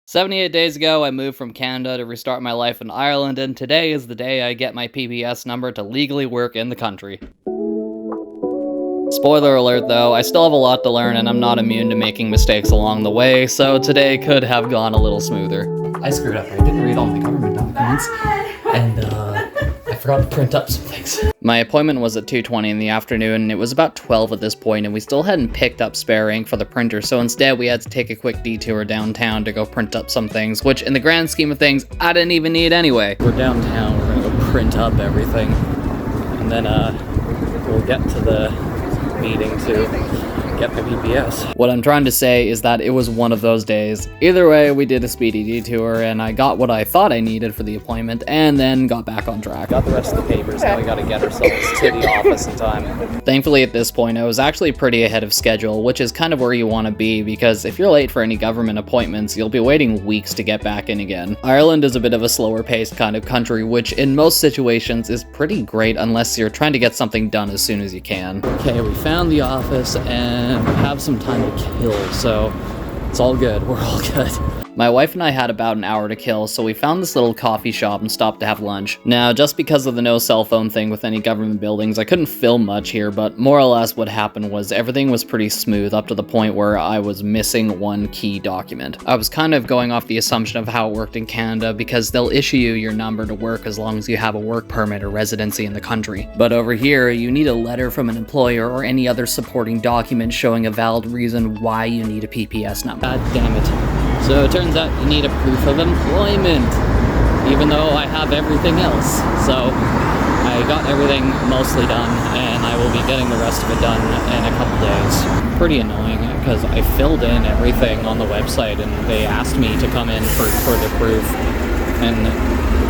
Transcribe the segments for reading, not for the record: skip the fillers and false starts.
78 days ago, I moved from Canada to restart my life in Ireland, and today is the day I get my PBS number to legally work in the country. Spoiler alert though, I still have a lot to learn and I'm not immune to making mistakes along the way, so today could have gone a little smoother. I screwed up. I didn't read all my government documents, and I forgot to print up some things. My appointment was at 2:20 in the afternoon, and it was about 12 at this point, and we still hadn't picked up spare ink for the printer, so instead we had to take a quick detour downtown to go print up some things, which in the grand scheme of things, I didn't even need anyway. We're downtown, we're gonna go print up everything, and then we'll get to the meeting to get my PBS. What I'm trying to say is that it was one of those days. Either way, we did a speedy detour, and I got what I thought I needed for the appointment, and then got back on track. Got the rest of the papers, now we gotta get ourselves to the office in time. Thankfully, at this point, I was actually pretty ahead of schedule, which is kind of where you want to be, because if you're late for any government appointments, you'll be waiting weeks to get back in again. Ireland is a bit of a slower-paced kind of country, which in most situations is pretty great unless you're trying to get something done as soon as you can. Okay, we found the office, and we have some time to kill, so it's all good. We're all good. My wife and I had about an hour to kill, so we found this little coffee shop and stopped to have lunch. Now, just because of the no cell phone thing with any government buildings, I couldn't film much here, but more or less what happened was everything was pretty smooth up to the point where I was missing one key document. I was kind of going off the assumption of how it worked in Canada because they'll issue you your number to work as long as you have a work permit or residency in the country. But over here, you need a letter from an employer or any other supporting document showing a valid reason why you need a PPS number. God damn it. So it turns out you need a proof of employment, even though I have everything else. So I got everything mostly done, and I will be getting the rest of it done in a couple days. Pretty annoying, because I filled in everything on the website, and they asked me to come in for further proof, and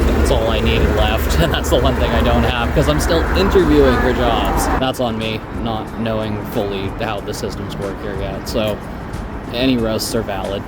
that's all I needed left, and that's the one thing I don't have, because I'm still interviewing for jobs. That's on me, not knowing fully how the systems work here yet, so any roasts are valid.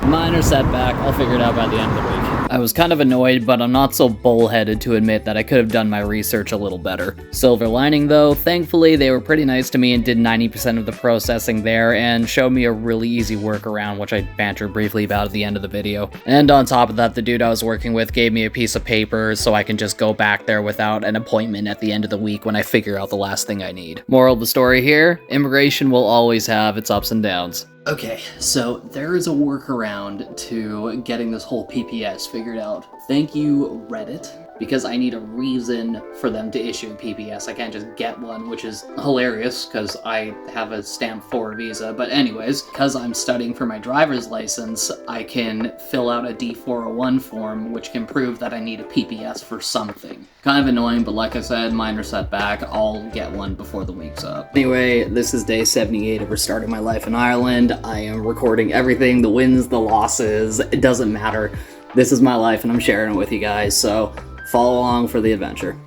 Minor setback, I'll figure it out by the end of the week. I was kind of annoyed, but I'm not so bullheaded to admit that I could have done my research a little better. Silver lining though, thankfully they were pretty nice to me and did 90% of the processing there and showed me a really easy workaround, which I bantered briefly about at the end of the video. And on top of that, the dude I was working with gave me a piece of paper so I can just go back there without an appointment at the end of the week when I figure out the last thing I need. Moral of the story here, immigration will always have its ups and downs. Okay, so there is a workaround to getting this whole PPS figured out. Thank you, Reddit, because I need a reason for them to issue a PPS. I can't just get one, which is hilarious, because I have a stamp 4 visa. But anyways, because I'm studying for my driver's license, I can fill out a D401 form, which can prove that I need a PPS for something. Kind of annoying, but like I said, minor setback. I'll get one before the week's up. Anyway, this is day 78 of restarting my life in Ireland. I am recording everything, the wins, the losses, it doesn't matter. This is my life and I'm sharing it with you guys, so follow along for the adventure.